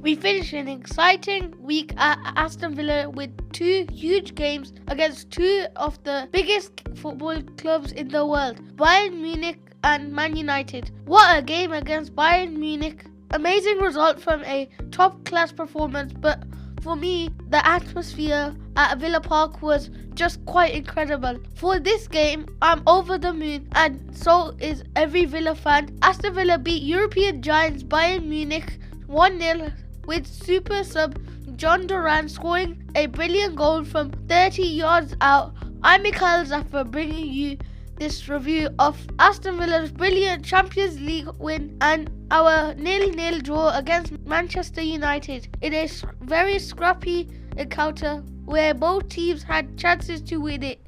We finished an exciting week at Aston Villa with 2 huge games against 2 of the biggest football clubs in the world, Bayern Munich and Man United. What a game against Bayern Munich. Amazing result from a top-class performance, but for me, the atmosphere at Villa Park was just quite incredible. For this game, I'm over the moon, and so is every Villa fan. Aston Villa beat European giants Bayern Munich 1-0 with super sub John Duran scoring a brilliant goal from 30 yards out. I'm Mikhail Zafar bringing you this review of Aston Villa's brilliant Champions League win and our 0-0 draw against Manchester United in a very scrappy encounter where both teams had chances to win it.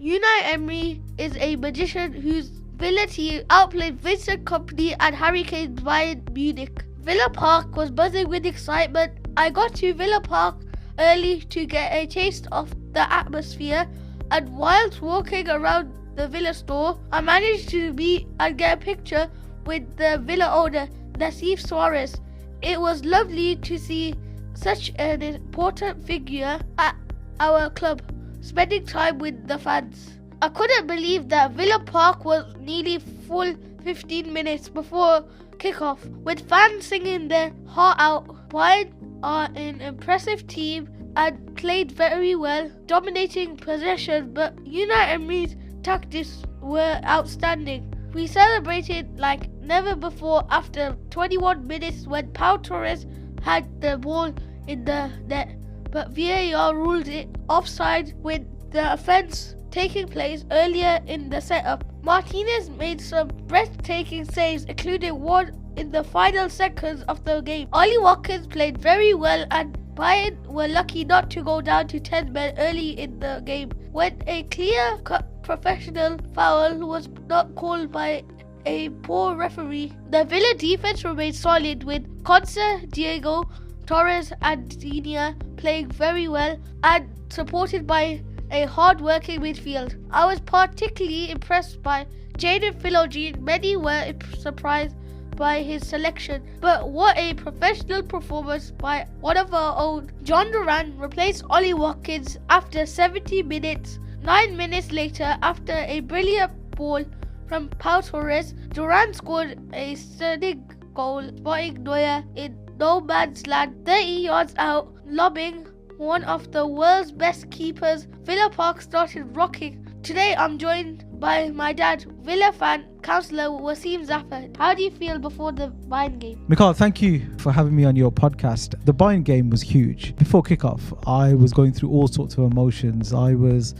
Unai Emery is a magician whose Villa team outplayed Vincent Kompany and Harry Kane's Bayern Munich. Villa Park was buzzing with excitement. I got to Villa Park early to get a taste of the atmosphere, and whilst walking around the Villa store, I managed to meet and get a picture with the Villa owner, Nassif Suarez. It was lovely to see such an important figure at our club, spending time with the fans. I couldn't believe that Villa Park was nearly full 15 minutes before kickoff, with fans singing their heart out. Bayern are an impressive team and played very well, dominating possession, but Unai Emery's tactics were outstanding. We celebrated like never before after 21 minutes when Pau Torres had the ball in the net, but VAR ruled it offside with the offence taking place earlier in the setup. Martinez made some breathtaking saves, including one in the final seconds of the game. Ollie Watkins played very well and Bayern were lucky not to go down to 10 men early in the game when a clear-cut professional foul was not called by a poor referee. The Villa defense remained solid with Conce, Diego, Torres and Dinia playing very well and supported by a hard-working midfield. I was particularly impressed by Jadon Philogene. Many were surprised by his selection, but what a professional performance by one of our own. John Duran replaced Ollie Watkins after 70 minutes. 9 minutes later, after a brilliant ball from Pau Torres, Duran scored a stunning goal, spotting Neuer in no man's land 30 yards out, lobbing one of the world's best keepers. Villa Park started rocking. Today I'm joined by my dad, Villa fan, Councillor Wasim Zafar. How do you feel before the Bayern game? Mikhail, thank you for having me on your podcast. The Bayern game was huge. Before kickoff, I was going through all sorts of emotions. I was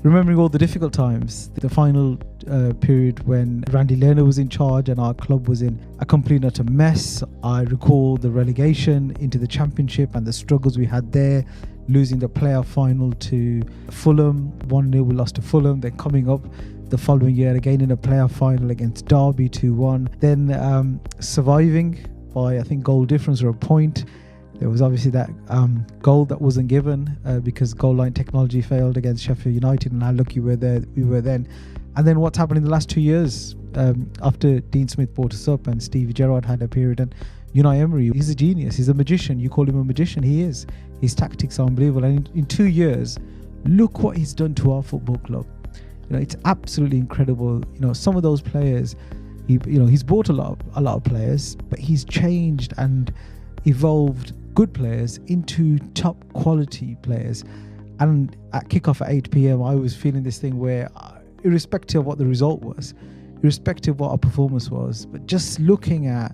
remembering all the difficult times. The final period when Randy Lerner was in charge and our club was in a complete utter mess. I recall the relegation into the Championship and the struggles we had there, losing the playoff final to Fulham. 1-0 we lost to Fulham, then coming up the following year again in a playoff final against Derby 2-1. Then surviving by, I think, goal difference or a point. There was obviously that goal that wasn't given because goal line technology failed against Sheffield United, and how lucky we were then. And then what's happened in the last 2 years after Dean Smith brought us up and Stevie Gerrard had a period, and Unai Emery, he's a genius, he's a magician. You call him a magician, he is. His tactics are unbelievable, and in 2 years, look what he's done to our football club. You know, it's absolutely incredible. You know, some of those players, he's bought a lot of players, but he's changed and evolved good players into top quality players. And at kickoff at 8 p.m, I was feeling this thing where, irrespective of what the result was, irrespective of what our performance was, but just looking at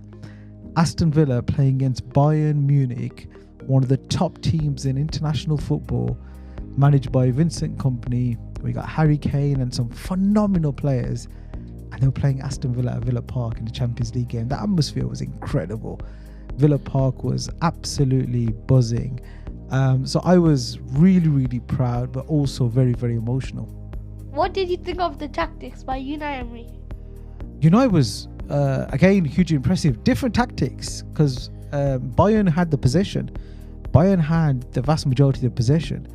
Aston Villa playing against Bayern Munich, one of the top teams in international football, managed by Vincent Kompany. We got Harry Kane and some phenomenal players, and they were playing Aston Villa at Villa Park in the Champions League game. The atmosphere was incredible. Villa Park was absolutely buzzing. So I was really, really proud, but also very, very emotional. What did you think of the tactics by Unai Emery? Unai was, again, hugely impressive. Different tactics, because Bayern had the possession. Bayern had the vast majority of the possession.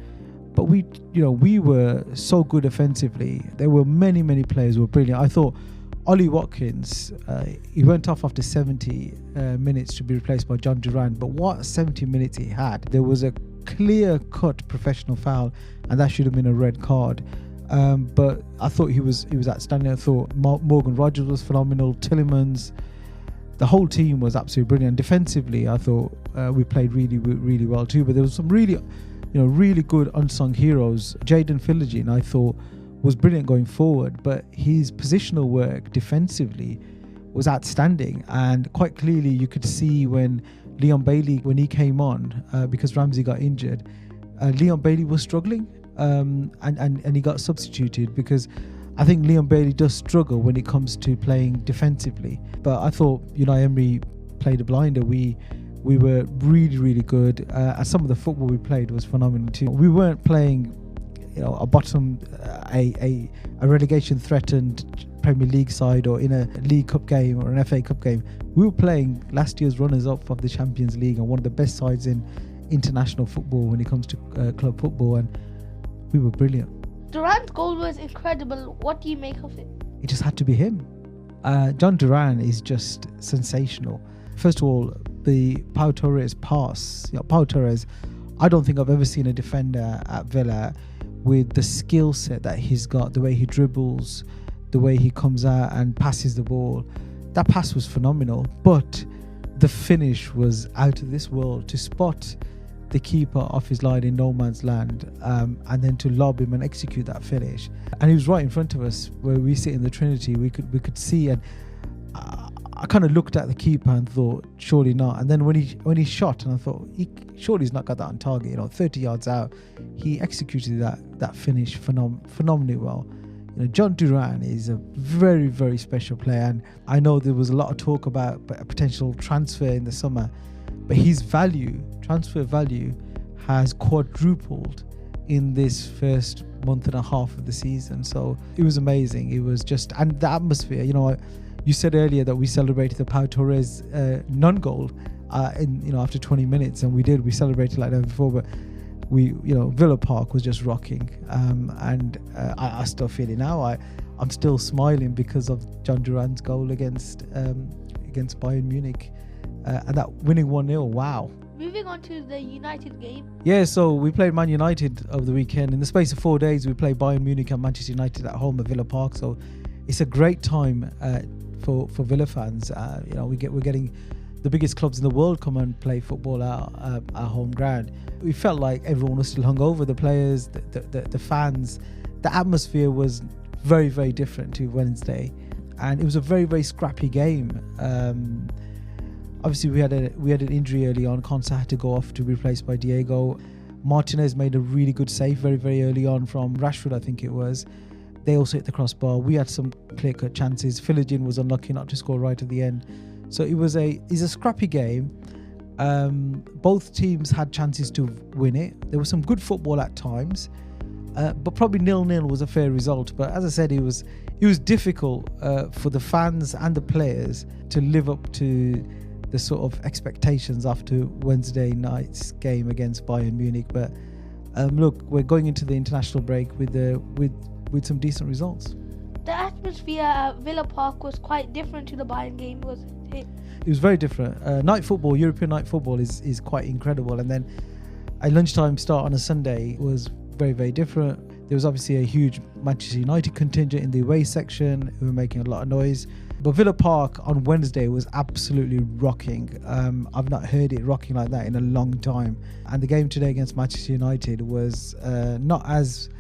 But we were so good offensively. There were many players who were brilliant. I thought Ollie Watkins, he went off after 70 minutes to be replaced by John Duran. But what 70 minutes he had, there was a clear-cut professional foul, and that should have been a red card. But I thought he was outstanding. I thought Morgan Rogers was phenomenal. Tillemans, the whole team was absolutely brilliant. Defensively, I thought we played really well too. But there was some really good unsung heroes. Jaden Philogene, I thought, was brilliant going forward, but his positional work defensively was outstanding. And quite clearly, you could see when Leon Bailey, when he came on, because Ramsey got injured, Leon Bailey was struggling, and he got substituted because I think Leon Bailey does struggle when it comes to playing defensively. But I thought Unai Emery played a blinder. We were really good, and some of the football we played was phenomenal too. We weren't playing a bottom, a relegation threatened Premier League side or in a League Cup game or an FA Cup game. We were playing last year's runners up of the Champions League and one of the best sides in international football when it comes to club football, and we were brilliant. Duran's goal was incredible. What do you make of it? It just had to be him. John Duran is just sensational. First of all, the Pau Torres pass. Pau Torres, I don't think I've ever seen a defender at Villa with the skill set that he's got, the way he dribbles, the way he comes out and passes the ball. That pass was phenomenal, but the finish was out of this world. To spot the keeper off his line in no man's land, and then to lob him and execute that finish. And he was right in front of us where we sit in the Trinity. We could see, and I kind of looked at the keeper and thought, surely not. And then when he shot, and I thought, surely he's not got that on target. 30 yards out, he executed that finish phenomenally well. John Duran is a very special player, and I know there was a lot of talk about a potential transfer in the summer, but his transfer value, has quadrupled in this first month and a half of the season. So it was amazing. It was just, and the atmosphere. You said earlier that we celebrated the Pau Torres non-goal after 20 minutes, and we did. We celebrated like that before, but Villa Park was just rocking, and I still feel it now. I'm still smiling because of John Duran's goal against Bayern Munich, and that winning 1-0. Wow. Moving on to the United game. Yeah, so we played Man United over the weekend. In the space of 4 days, we played Bayern Munich and Manchester United at home at Villa Park. So it's a great time for Villa fans. We're getting the biggest clubs in the world come and play football at our home ground. We felt like everyone was still hungover. The players, the fans, the atmosphere was very different to Wednesday, and it was a very scrappy game. Obviously, we had an injury early on. Konsa had to go off to be replaced by Diego. Martinez made a really good save very early on from Rashford, I think it was. They also hit the crossbar. We had some clear-cut chances. Philogene was unlucky not to score right at the end. So it's a scrappy game. Both teams had chances to win it. There was some good football at times, but probably 0-0 was a fair result. But as I said, it was difficult for the fans and the players to live up to the sort of expectations after Wednesday night's game against Bayern Munich. But look, we're going into the international break with some decent results. The atmosphere at Villa Park was quite different to the Bayern game, wasn't it? It was very different. Night football, European night football is quite incredible. And then a lunchtime start on a Sunday was very different. There was obviously a huge Manchester United contingent in the away section who were making a lot of noise. But Villa Park on Wednesday was absolutely rocking. I've not heard it rocking like that in a long time. And the game today against Manchester United was not as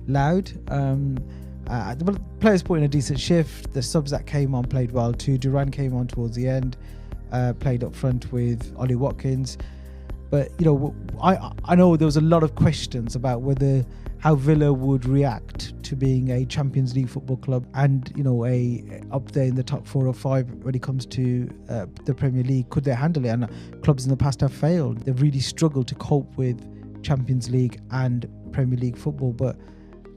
loud. The players put in a decent shift. The subs that came on played well too. Duran came on towards the end, played up front with Ollie Watkins. But I know there was a lot of questions about how Villa would react to being a Champions League football club and up there in the top 4 or 5 when it comes to the Premier League. Could they handle it? And clubs in the past have failed. They've really struggled to cope with Champions League and Premier League football. But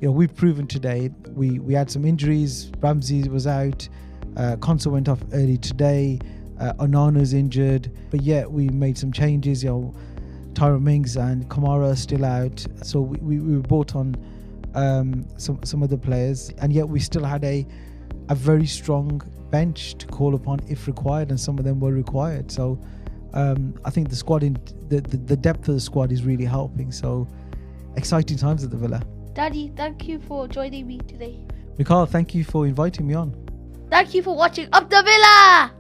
we've proven today. We had some injuries. Ramsey was out. Konsa went off early today. Onana's injured, but yet we made some changes. Tyrone Mings and Kamara are still out, so we brought on some other players, and yet we still had a a very strong bench to call upon if required, and some of them were required. So I think the squad the depth of the squad is really helping. So exciting times at the Villa. Daddy, thank you for joining me today. Mikhail, thank you for inviting me on. Thank you for watching Up the Villa.